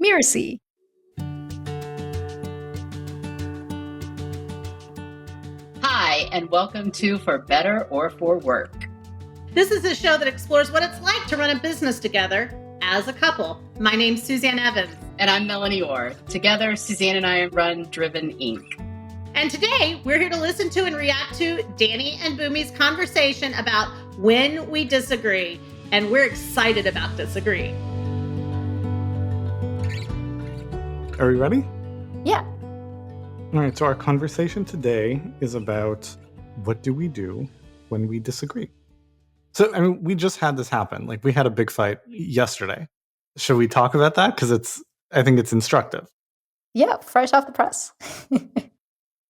Mirasee. Hi, and welcome to For Better or For Work. This is a show that explores what it's like to run a business together as a couple. My name's Suzanne Evans. And I'm Melonie Orr. Together, Suzanne and I run Driven Inc. And today, we're here to listen to and react to Danny and Bhoomi's conversation about when we disagree. And we're excited about disagreeing. Are we ready? Yeah. All right, so our conversation today is about what do we do when we disagree? So, I mean, we just had this happen. Like, we had a big fight yesterday. Should we talk about that? Because I think it's instructive. Yeah, fresh off the press.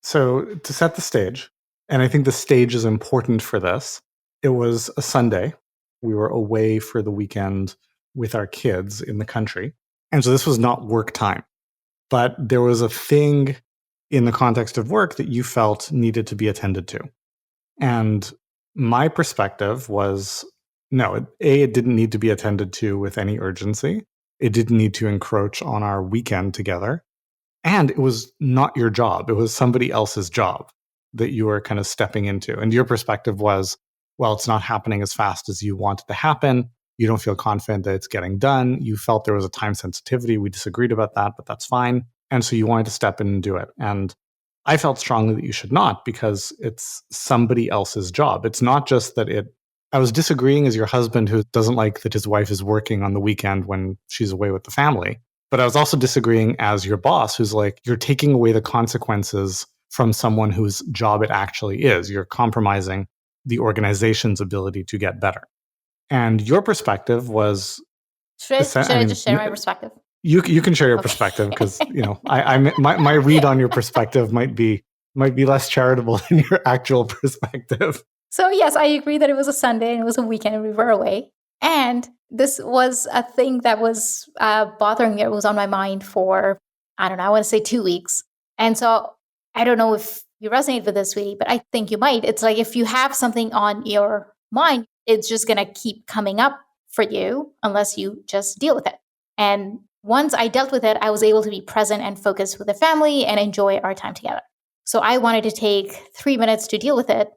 So, to set the stage, and I think the stage is important for this, it was a Sunday. We were away for the weekend with our kids in the country. And so this was not work time. But there was a thing in the context of work that you felt needed to be attended to. And my perspective was, no, it didn't need to be attended to with any urgency. It didn't need to encroach on our weekend together. And it was not your job. It was somebody else's job that you were kind of stepping into. And your perspective was, well, it's not happening as fast as you want it to happen. You don't feel confident that it's getting done. You felt there was a time sensitivity. We disagreed about that, but that's fine. And so you wanted to step in and do it. And I felt strongly that you should not, because it's somebody else's job. It's not just that I was disagreeing as your husband who doesn't like that his wife is working on the weekend when she's away with the family. But I was also disagreeing as your boss who's like, you're taking away the consequences from someone whose job it actually is. You're compromising the organization's ability to get better. And your perspective was... Should I just share my perspective? You can share your perspective, because my read on your perspective might be less charitable than your actual perspective. So yes, I agree that it was a Sunday and it was a weekend and we were away. And this was a thing that was bothering me. It was on my mind for, I don't know, I want to say 2 weeks. And so I don't know if you resonate with this, sweetie, but I think you might. It's like if you have something on your mind, it's just going to keep coming up for you unless you just deal with it. And once I dealt with it, I was able to be present and focused with the family and enjoy our time together. So I wanted to take 3 minutes to deal with it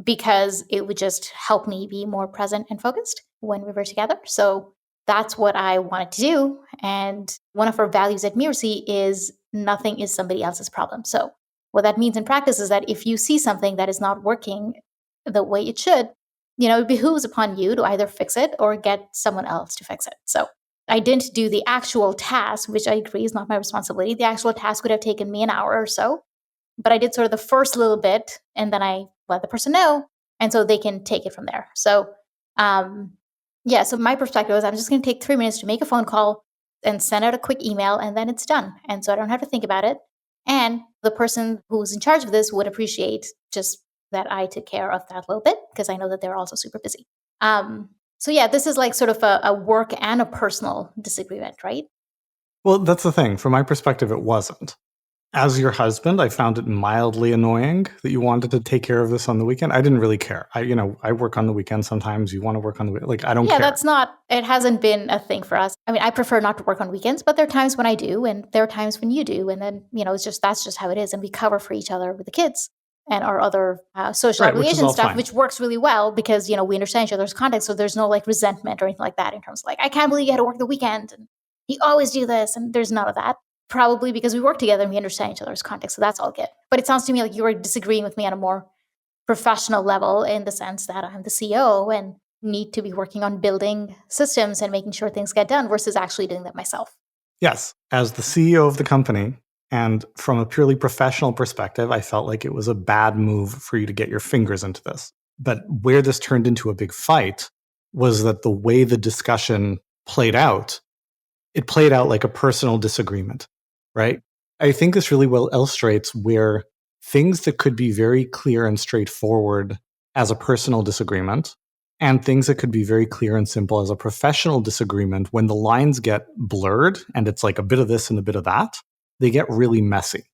because it would just help me be more present and focused when we were together. So that's what I wanted to do. And one of our values at Mirasee is nothing is somebody else's problem. So what that means in practice is that if you see something that is not working the way it should, it behooves upon you to either fix it or get someone else to fix it. So I didn't do the actual task, which I agree is not my responsibility. The actual task would have taken me an hour or so. But I did sort of the first little bit, and then I let the person know, and so they can take it from there. So, so my perspective is I'm just going to take 3 minutes to make a phone call and send out a quick email, and then it's done. And so I don't have to think about it. And the person who's in charge of this would appreciate just that I took care of that little bit, because I know that they're also super busy. So yeah, this is like sort of a work and a personal disagreement, right? Well, that's the thing. From my perspective, it wasn't. As your husband, I found it mildly annoying that you wanted to take care of this on the weekend. I didn't really care. I work on the weekend sometimes. You want to work on the weekend. Like, I don't care. Yeah, it hasn't been a thing for us. I mean, I prefer not to work on weekends, but there are times when I do, and there are times when you do. And then, that's just how it is. And we cover for each other with the kids and our other social obligation stuff, which works really well because, we understand each other's context. So there's no like resentment or anything like that in terms of like, I can't believe you had to work the weekend and you always do this. And there's none of that. Probably because we work together and we understand each other's context. So that's all good. But it sounds to me like you were disagreeing with me on a more professional level in the sense that I'm the CEO and need to be working on building systems and making sure things get done versus actually doing that myself. Yes. As the CEO of the company, and from a purely professional perspective, I felt like it was a bad move for you to get your fingers into this. But where this turned into a big fight was that the way the discussion played out, it played out like a personal disagreement. Right? I think this really well illustrates where things that could be very clear and straightforward as a personal disagreement and things that could be very clear and simple as a professional disagreement, when the lines get blurred and it's like a bit of this and a bit of that, they get really messy.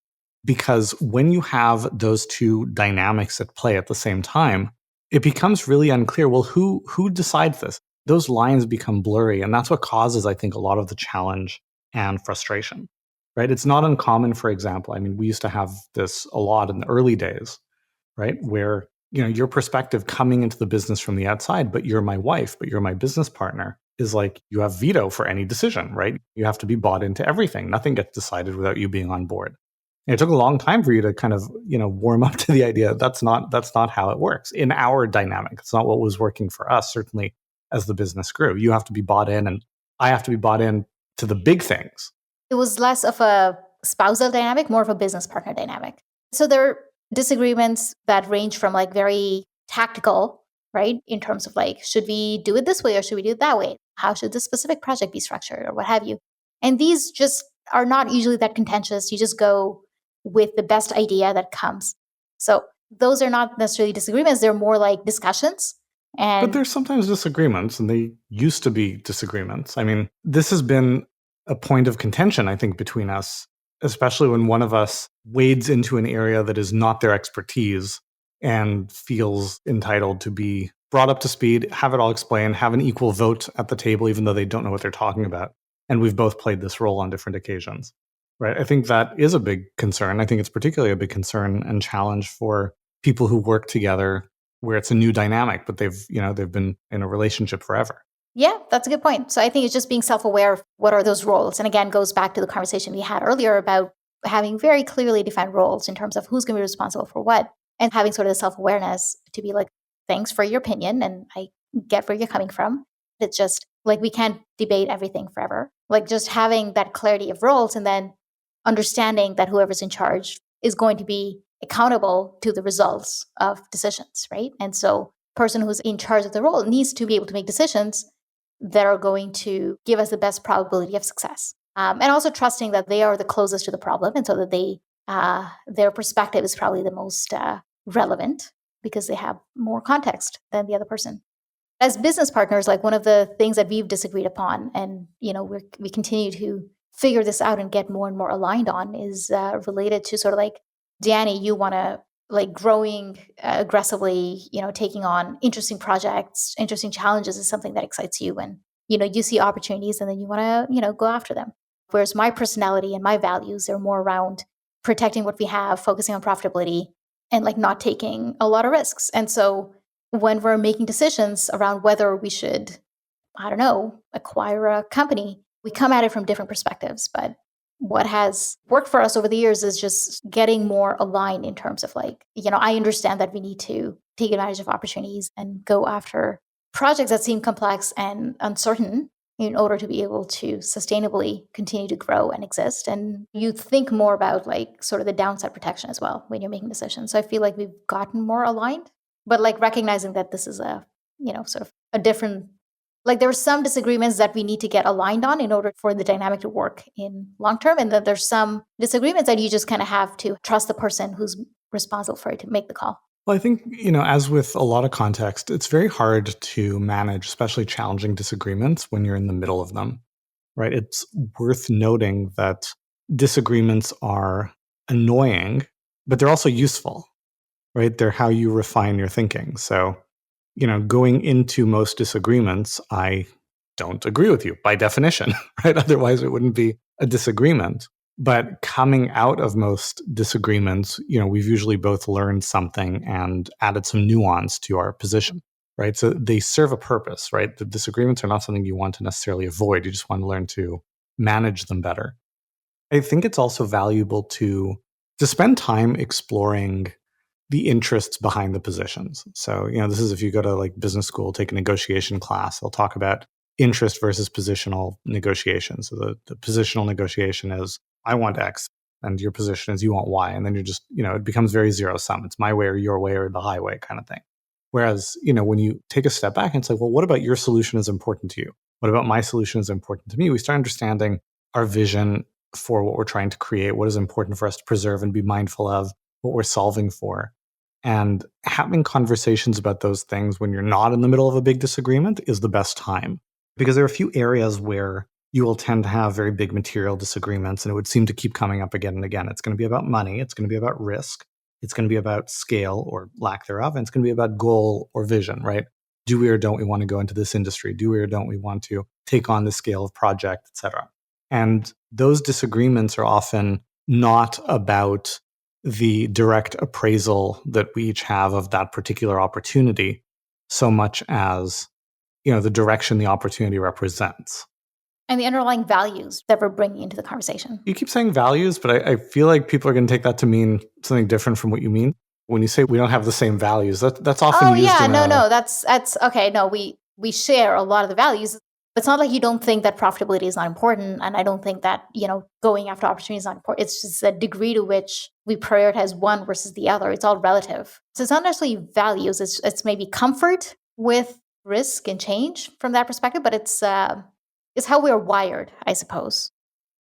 Because when you have those two dynamics at play at the same time, it becomes really unclear, well, who decides this? Those lines become blurry, and that's what causes, I think, a lot of the challenge and frustration, right? It's not uncommon, for example, I mean, we used to have this a lot in the early days, right? Where, your perspective coming into the business from the outside, but you're my wife, but you're my business partner, is like you have veto for any decision, right? You have to be bought into everything. Nothing gets decided without you being on board. And it took a long time for you to kind of, warm up to the idea that's not how it works in our dynamic. It's not what was working for us, certainly as the business grew. You have to be bought in and I have to be bought in to the big things. It was less of a spousal dynamic, more of a business partner dynamic. So there are disagreements that range from like very tactical, right? In terms of like, should we do it this way or should we do it that way? How should this specific project be structured or what have you? And these just are not usually that contentious. You just go with the best idea that comes. So those are not necessarily disagreements. They're more like discussions. But there's sometimes disagreements, and they used to be disagreements. I mean, this has been a point of contention, I think, between us, especially when one of us wades into an area that is not their expertise and feels entitled to be brought up to speed, have it all explained, have an equal vote at the table, even though they don't know what they're talking about. And we've both played this role on different occasions, right? I think that is a big concern. I think it's particularly a big concern and challenge for people who work together where it's a new dynamic, but they've been in a relationship forever. Yeah, that's a good point. So I think it's just being self-aware of what are those roles. And again, goes back to the conversation we had earlier about having very clearly defined roles in terms of who's going to be responsible for what, and having sort of the self-awareness to be like, thanks for your opinion, and I get where you're coming from. It's just like we can't debate everything forever. Like just having that clarity of roles and then understanding that whoever's in charge is going to be accountable to the results of decisions, right? And so person who's in charge of the role needs to be able to make decisions that are going to give us the best probability of success. And also trusting that they are the closest to the problem, and so that their perspective is probably the most relevant because they have more context than the other person. As business partners, like one of the things that we've disagreed upon, and we continue to figure this out and get more and more aligned on, is related to sort of like, Danny, you want to like growing aggressively, taking on interesting projects, interesting challenges is something that excites you, and you see opportunities and then you want to go after them. Whereas my personality and my values are more around protecting what we have, focusing on profitability, and like not taking a lot of risks. And so when we're making decisions around whether we should, I don't know, acquire a company, we come at it from different perspectives. But what has worked for us over the years is just getting more aligned in terms of like, I understand that we need to take advantage of opportunities and go after projects that seem complex and uncertain in order to be able to sustainably continue to grow and exist. And you think more about like sort of the downside protection as well when you're making decisions. So I feel like we've gotten more aligned, but like recognizing that this is a, sort of a different, like there are some disagreements that we need to get aligned on in order for the dynamic to work in long term. And then there's some disagreements that you just kind of have to trust the person who's responsible for it to make the call. Well, I think, as with a lot of context, it's very hard to manage, especially challenging disagreements when you're in the middle of them, right? It's worth noting that disagreements are annoying, but they're also useful, right? They're how you refine your thinking. So, going into most disagreements, I don't agree with you by definition, right? Otherwise, it wouldn't be a disagreement. But coming out of most disagreements, we've usually both learned something and added some nuance to our position, right? So they serve a purpose, right? The disagreements are not something you want to necessarily avoid. You just want to learn to manage them better. I think it's also valuable to spend time exploring the interests behind the positions. So, this is if you go to like business school, take a negotiation class, they'll talk about interest versus positional negotiation. So the positional negotiation is, I want X, and your position is you want Y. And then you're just, it becomes very zero sum. It's my way or your way or the highway kind of thing. Whereas, when you take a step back and it's like, well, what about your solution is important to you? What about my solution is important to me? We start understanding our vision for what we're trying to create, what is important for us to preserve and be mindful of, what we're solving for. And having conversations about those things when you're not in the middle of a big disagreement is the best time. Because there are a few areas where you will tend to have very big material disagreements, and it would seem to keep coming up again and again. It's going to be about money. It's going to be about risk. It's going to be about scale or lack thereof. And it's going to be about goal or vision, right? Do we or don't we want to go into this industry? Do we or don't we want to take on this scale of project, et cetera? And those disagreements are often not about the direct appraisal that we each have of that particular opportunity so much as, the direction the opportunity represents. And the underlying values that we're bringing into the conversation. You keep saying values, but I feel like people are going to take that to mean something different from what you mean. When you say we don't have the same values, that's often used in that's okay. No, we share a lot of the values. It's not like you don't think that profitability is not important, and I don't think that, going after opportunity is not important. It's just the degree to which we prioritize one versus the other. It's all relative. So it's not necessarily values. It's maybe comfort with risk and change from that perspective, but it's how we're wired, I suppose.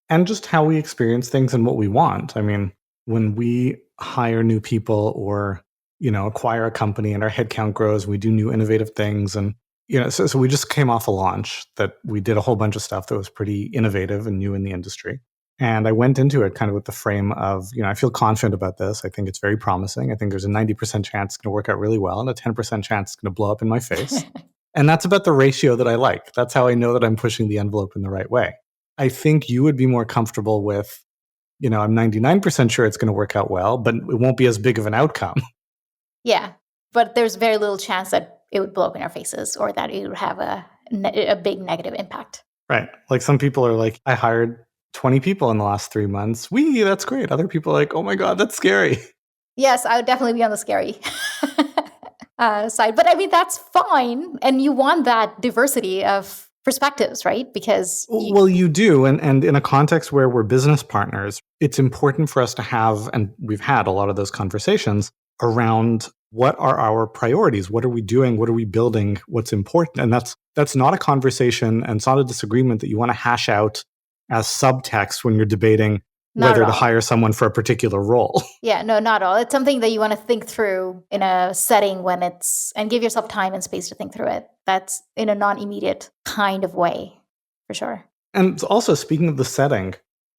And just how we experience things and what we want. I mean, when we hire new people or, acquire a company and our headcount grows, we do new innovative things. And, so we just came off a launch that we did a whole bunch of stuff that was pretty innovative and new in the industry. And I went into it kind of with the frame of, I feel confident about this. I think it's very promising. I think there's a 90% chance it's going to work out really well and a 10% chance it's going to blow up in my face. And that's about the ratio that I like. That's how I know that I'm pushing the envelope in the right way. I think you would be more comfortable with, I'm 99% sure it's going to work out well, but it won't be as big of an outcome. Yeah, but there's very little chance that it would blow up in our faces or that it would have a big negative impact. Right. Like some people are like, I hired 20 people in the last 3 months. That's great. Other people are like, oh my God, that's scary. Yes, I would definitely be on the scary side. But I mean, that's fine. And you want that diversity of perspectives, right? Because you do. And in a context where we're business partners, it's important for us to have, and we've had a lot of those conversations around what are our priorities? What are we doing? What are we building? What's important? And that's not a conversation and it's not a disagreement that you want to hash out as subtext when you're debating whether to hire someone for a particular role. Yeah, no, not at all. It's something that you want to think through in a setting and give yourself time and space to think through it. That's in a non-immediate kind of way, for sure. And also, speaking of the setting,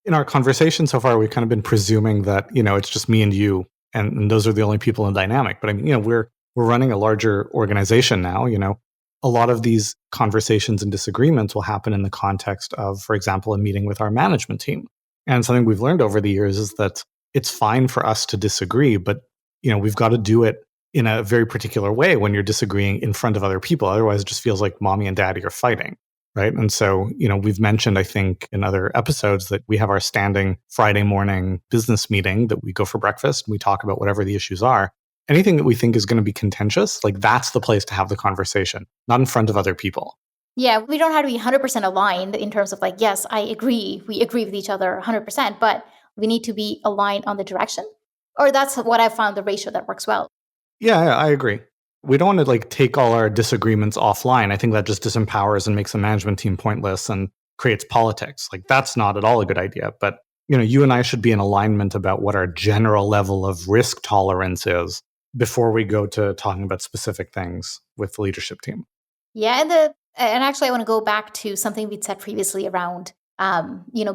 in our conversation so far, we've kind of been presuming that, it's just me and you, and those are the only people in the dynamic. But I mean, we're running a larger organization now, A lot of these conversations and disagreements will happen in the context of, for example, a meeting with our management team. And something we've learned over the years is that it's fine for us to disagree, but we've got to do it in a very particular way when you're disagreeing in front of other people. Otherwise, it just feels like mommy and daddy are fighting, right? And so, we've mentioned, I think, in other episodes that we have our standing Friday morning business meeting that we go for breakfast and we talk about whatever the issues are. Anything that we think is going to be contentious, like that's the place to have the conversation, not in front of other people. Yeah, we don't have to be 100% aligned in terms of like, yes, I agree. We agree with each other 100%, but we need to be aligned on the direction. Or that's what I found the ratio that works well. Yeah, I agree. We don't want to take all our disagreements offline. I think that just disempowers and makes the management team pointless and creates politics. That's not at all a good idea. But, you and I should be in alignment about what our general level of risk tolerance is before we go to talking about specific things with the leadership team. Yeah, and actually I want to go back to something we'd said previously around,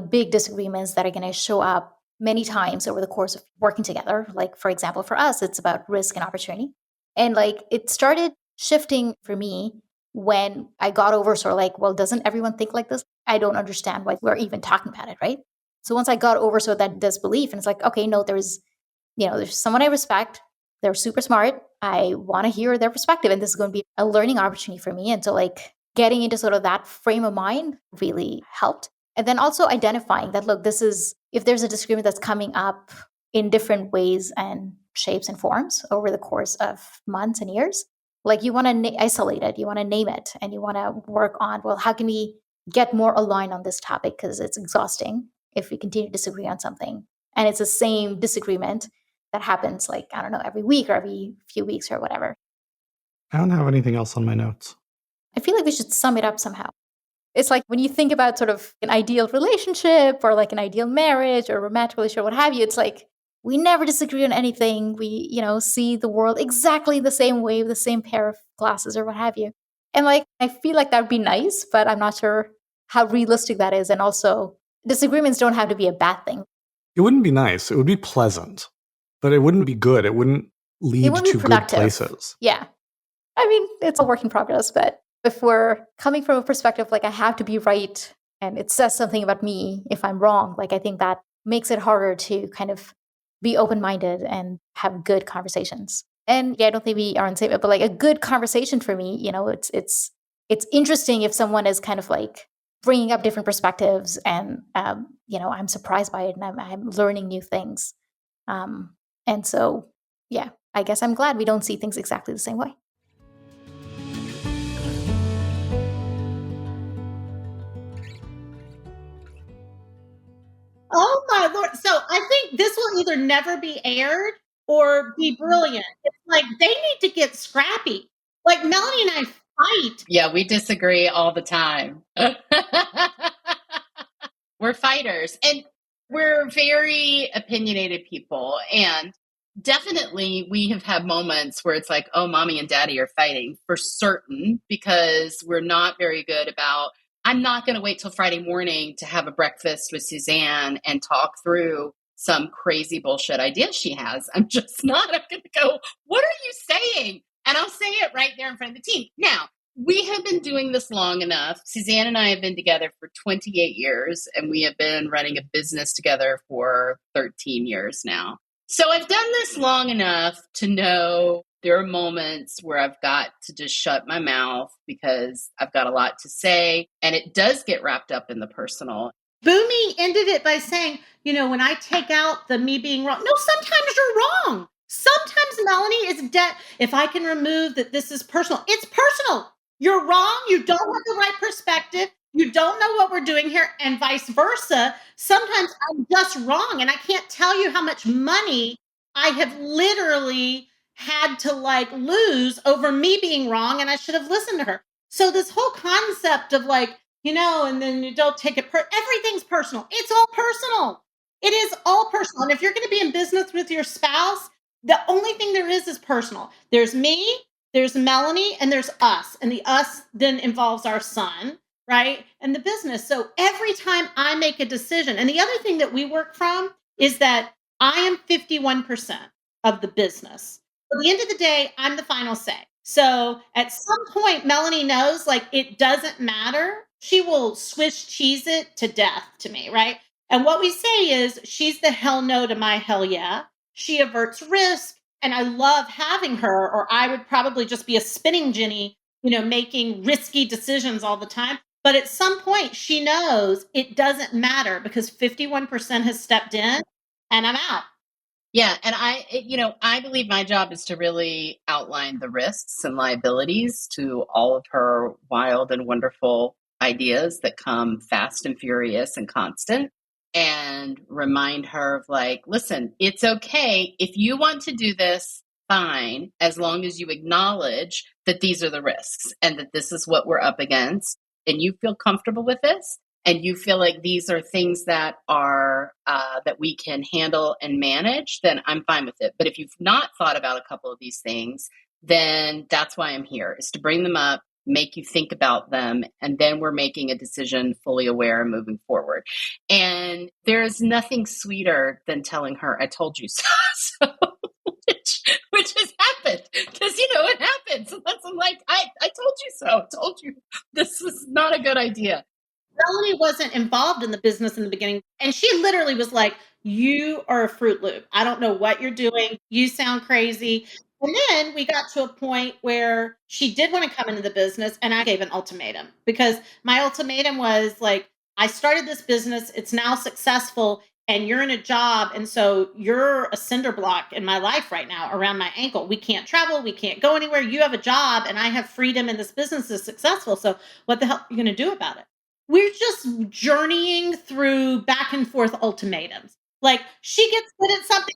big disagreements that are going to show up many times over the course of working together. Like, for example, for us, it's about risk and opportunity. And it started shifting for me when I got over sort of well, doesn't everyone think like this? I don't understand why we're even talking about it, right? So once I got over sort of that disbelief, and it's like, okay, no, there's someone I respect. They're super smart. I want to hear their perspective, and this is going to be a learning opportunity for me. And so getting into sort of that frame of mind really helped. And then also identifying that, look, if there's a disagreement that's coming up in different ways and shapes and forms over the course of months and years, you want to isolate it, you want to name it, and you want to work on, well, how can we get more aligned on this topic? Because it's exhausting if we continue to disagree on something. And it's the same disagreement that happens every week or every few weeks or whatever. I don't have anything else on my notes. I feel like we should sum it up somehow. It's like when you think about sort of an ideal relationship or an ideal marriage or romantic relationship, what have you, it's we never disagree on anything. We, see the world exactly the same way with the same pair of glasses or what have you. And I feel like that would be nice, but I'm not sure how realistic that is. And also, disagreements don't have to be a bad thing. It wouldn't be nice. It would be pleasant, but it wouldn't be good. It wouldn't lead to good places. Yeah. I mean, it's a work in progress, but if we're coming from a perspective I have to be right And it says something about me if I'm wrong. Like, I think that makes it harder to kind of be open-minded and have good conversations. And yeah, I don't think we are on the same, but like a good conversation for me, it's interesting if someone is kind of like bringing up different perspectives, and I'm surprised by it, and I'm learning new things. And so, yeah, I guess I'm glad we don't see things exactly the same way. Oh my Lord. So I think this will either never be aired or be brilliant. It's like they need to get scrappy. Like Melonie and I fight. Yeah, we disagree all the time. We're fighters, and we're very opinionated people. And definitely we have had moments where it's like, oh, mommy and daddy are fighting for certain, because we're not very good about, I'm not going to wait till Friday morning to have a breakfast with Suzanne and talk through some crazy bullshit idea she has. I'm just not. I'm going to go, what are you saying? And I'll say it right there in front of the team. Now, we have been doing this long enough. Suzanne and I have been together for 28 years, and we have been running a business together for 13 years now. So I've done this long enough to know there are moments where I've got to just shut my mouth because I've got a lot to say, and it does get wrapped up in the personal. Bhoomi ended it by saying, when I take out the me being wrong, no, sometimes you're wrong. Sometimes Melonie is dead. If I can remove that this is personal, it's personal. You're wrong. You don't have the right perspective. You don't know what we're doing here, and vice versa. Sometimes I'm just wrong, and I can't tell you how much money I have literally had to lose over me being wrong, and I should have listened to her. So this whole concept of and then you don't take it, everything's personal. It's all personal. It is all personal. And if you're going to be in business with your spouse, the only thing there is personal. There's me, there's Melonie, and there's us. And the us then involves our son, right? And the business. So every time I make a decision, and the other thing that we work from is that I am 51% of the business. At the end of the day, I'm the final say. So at some point, Melonie knows it doesn't matter. She will Swiss cheese it to death to me, right? And what we say is she's the hell no to my hell yeah. She averts risk. And I love having her, or I would probably just be a spinning Jenny, making risky decisions all the time. But at some point, she knows it doesn't matter because 51% has stepped in and I'm out. Yeah. And I believe my job is to really outline the risks and liabilities to all of her wild and wonderful ideas that come fast and furious and constant, and remind her of listen, it's okay. If you want to do this, fine, as long as you acknowledge that these are the risks and that this is what we're up against, and you feel comfortable with this, and you feel like these are things that are that we can handle and manage, then I'm fine with it. But if you've not thought about a couple of these things, then that's why I'm here, is to bring them up, make you think about them, and then we're making a decision fully aware and moving forward. And there's nothing sweeter than telling her, I told you so. Which has happened, because it happens. And I'm like, I told you so. I told you this was not a good idea. Melonie wasn't involved in the business in the beginning. And she literally was like, you are a Fruit Loop. I don't know what you're doing. You sound crazy. And then we got to a point where she did want to come into the business, and I gave an ultimatum, because my ultimatum was I started this business. It's now successful, and you're in a job. And so you're a cinder block in my life right now around my ankle. We can't travel. We can't go anywhere. You have a job, and I have freedom, and this business is successful. So what the hell are you going to do about it? We're just journeying through back and forth ultimatums. She gets good at something.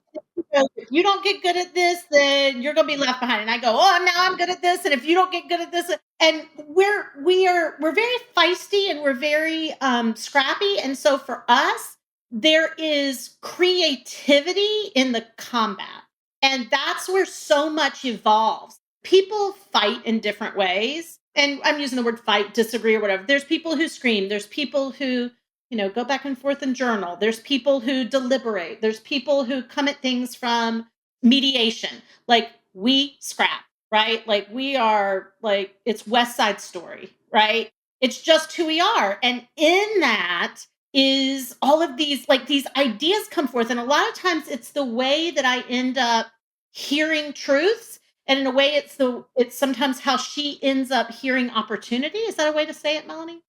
If you don't get good at this, then you're going to be left behind. And I go, oh, now I'm good at this. And if you don't get good at this, and we're very feisty, and we're very scrappy. And so for us, there is creativity in the combat. And that's where so much evolves. People fight in different ways. And I'm using the word fight, disagree, or whatever. There's people who scream. There's people who, go back and forth and journal. There's people who deliberate. There's people who come at things from mediation. We scrap, right? We are it's West Side Story, right? It's just who we are. And in that is all of these, like these ideas come forth. And a lot of times it's the way that I end up hearing truths. And in a way, it's sometimes how she ends up hearing opportunity. Is that a way to say it, Melonie?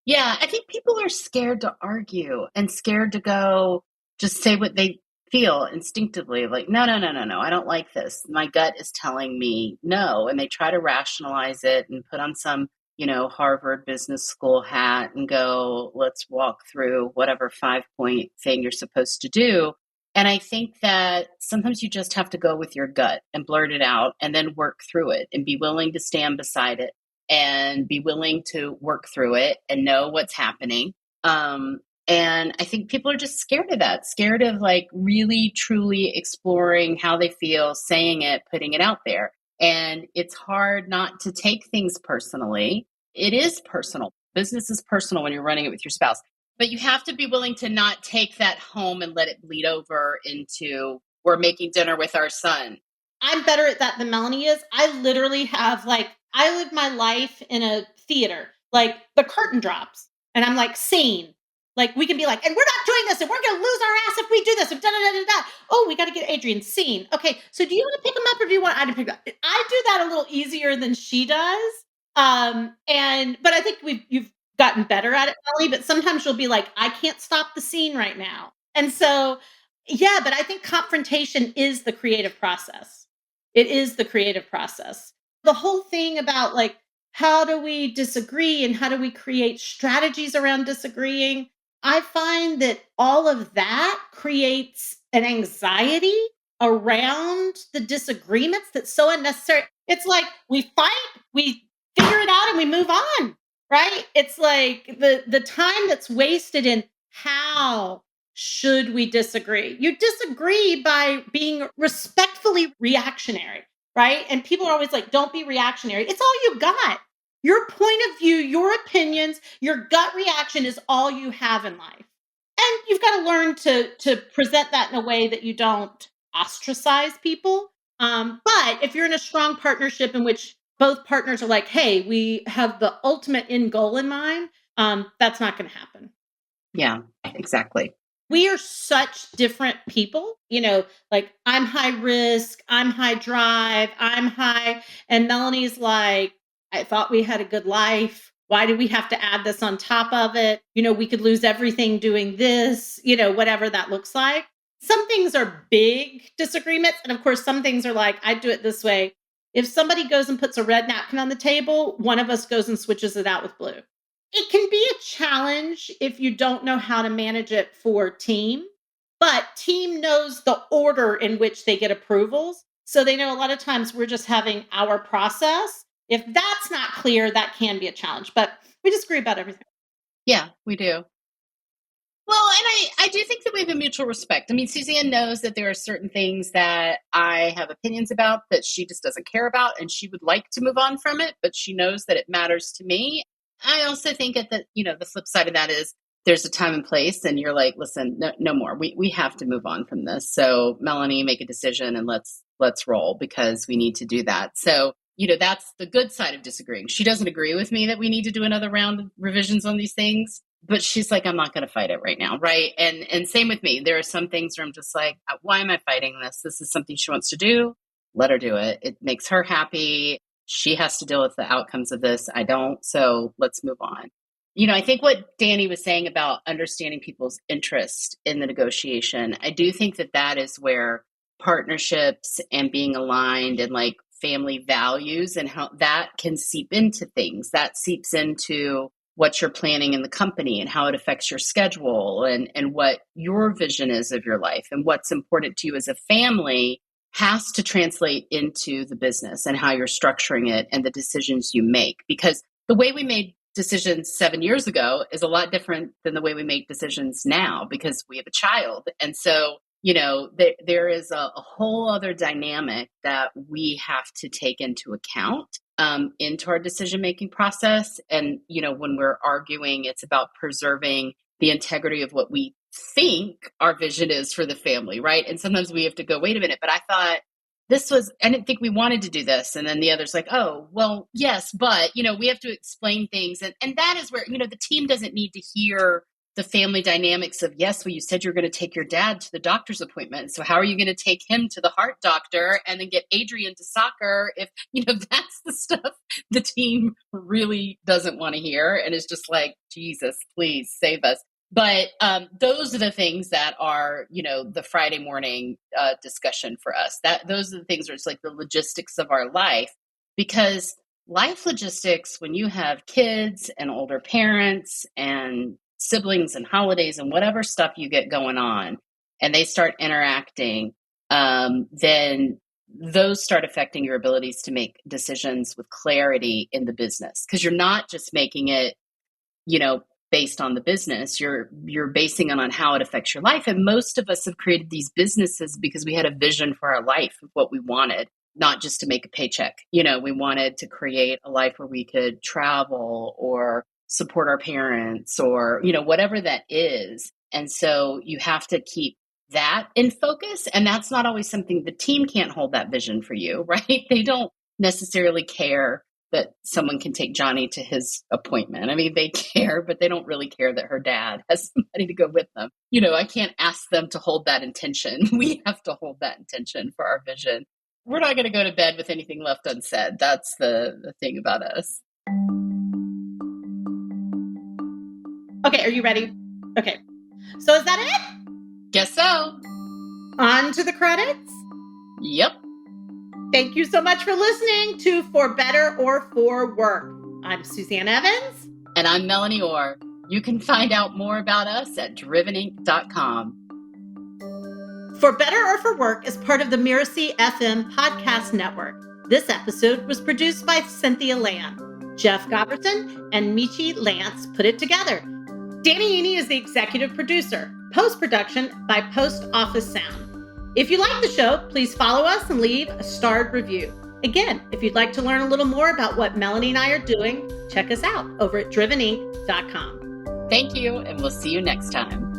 Yeah, I think people are scared to argue and scared to go just say what they feel instinctively. Like, no, no, no, no, no, I don't like this. My gut is telling me no. And they try to rationalize it and put on some, Harvard Business School hat and go, let's walk through whatever 5-point thing you're supposed to do. And I think that sometimes you just have to go with your gut and blurt it out and then work through it and be willing to stand beside it and be willing to work through it and know what's happening. And I think people are just scared of that, scared of like really, truly exploring how they feel, saying it, putting it out there. And it's hard not to take things personally. It is personal. Business is personal when you're running it with your spouse. But you have to be willing to not take that home and let it bleed over into we're making dinner with our son. I'm better at that than Melonie is. I literally have I live my life in a theater. Like the curtain drops and I'm like, scene. Like we can be like, and we're not doing this and we're going to lose our ass if we do this. And da, da, da, da, da. Oh, we got to get Adrian, scene. Okay, so do you want to pick him up or do you want I to pick him up? I do that a little easier than she does. But I think you've gotten better at it, Melly, but sometimes you'll be like, I can't stop the scene right now. And so, yeah, but I think confrontation is the creative process. It is the creative process. The whole thing about like, how do we disagree and how do we create strategies around disagreeing? I find that all of that creates an anxiety around the disagreements that's so unnecessary. It's like we fight, we figure it out and we move on, right? It's like the time that's wasted in how should we disagree? You disagree by being respectfully reactionary, right? And people are always like, don't be reactionary. It's all you got. Your point of view, your opinions, your gut reaction is all you have in life. And you've got to learn to present that in a way that you don't ostracize people. But if you're in a strong partnership in which both partners are like, hey, we have the ultimate end goal in mind, that's not going to happen. Yeah, exactly. We are such different people, like I'm high risk, I'm high drive, I'm high. And Melonie's like, I thought we had a good life. Why do we have to add this on top of it? We could lose everything doing this, whatever that looks like. Some things are big disagreements. And of course, some things are like, I do it this way. If somebody goes and puts a red napkin on the table, one of us goes and switches it out with blue. It can be a challenge if you don't know how to manage it for team, but team knows the order in which they get approvals. So they know a lot of times we're just having our process. If that's not clear, that can be a challenge, but we disagree about everything. Yeah, we do. Well, and I do think that we have a mutual respect. I mean, Suzanne knows that there are certain things that I have opinions about that she just doesn't care about, and she would like to move on from it, but she knows that it matters to me. I also think that the flip side of that is there's a time and place, and you're like, listen, no more. We have to move on from this. So Melonie, make a decision and let's roll because we need to do that. So, that's the good side of disagreeing. She doesn't agree with me that we need to do another round of revisions on these things, but she's like, I'm not going to fight it right now. Right. And same with me. There are some things where I'm just like, why am I fighting this? This is something she wants to do. Let her do it. It makes her happy. She has to deal with the outcomes of this. I don't. So let's move on. I think what Danny was saying about understanding people's interest in the negotiation, I do think that is where partnerships and being aligned and like family values and how that can seep into things. That seeps into what you're planning in the company and how it affects your schedule and what your vision is of your life and what's important to you as a family has to translate into the business and how you're structuring it and the decisions you make. Because the way we made decisions 7 years ago is a lot different than the way we make decisions now because we have a child. And so, there is a whole other dynamic that we have to take into account into our decision-making process. And, when we're arguing, it's about preserving the integrity of what we think our vision is for the family, right? And sometimes we have to go, wait a minute, but I thought I didn't think we wanted to do this. And then the other's like, oh, well, yes, but, we have to explain things. And that is where, the team doesn't need to hear the family dynamics of, yes, well, you said you're going to take your dad to the doctor's appointment. So how are you going to take him to the heart doctor and then get Adrian to soccer? If, that's the stuff the team really doesn't want to hear. And it's just like, Jesus, please save us. But those are the things that are, the Friday morning discussion for us. Those are the things where it's like the logistics of our life, because life logistics, when you have kids and older parents and siblings and holidays and whatever stuff you get going on, and they start interacting, then those start affecting your abilities to make decisions with clarity in the business, because you're not just making it, based on the business, you're basing it on how it affects your life. And most of us have created these businesses because we had a vision for our life of what we wanted, not just to make a paycheck. We wanted to create a life where we could travel or support our parents or, whatever that is. And so you have to keep that in focus. And that's not always something, the team can't hold that vision for you, right? They don't necessarily care that someone can take Johnny to his appointment. I mean, they care, but they don't really care that her dad has somebody to go with them. I can't ask them to hold that intention. We have to hold that intention for our vision. We're not going to go to bed with anything left unsaid. That's the thing about us. Okay, are you ready? Okay. So is that it? Guess so. On to the credits? Yep. Thank you so much for listening to For Better or For Work. I'm Suzanne Evans. And I'm Melonie Orr. You can find out more about us at driveninc.com. For Better or For Work is part of the Mirasee FM podcast network. This episode was produced by Cynthia Lamb. Jeff Goberton and Michi Lance put it together. Danny Eni is the executive producer. Post-production by Post Office Sound. If you like the show, please follow us and leave a starred review. Again, if you'd like to learn a little more about what Melonie and I are doing, check us out over at driveninc.com. Thank you, and we'll see you next time.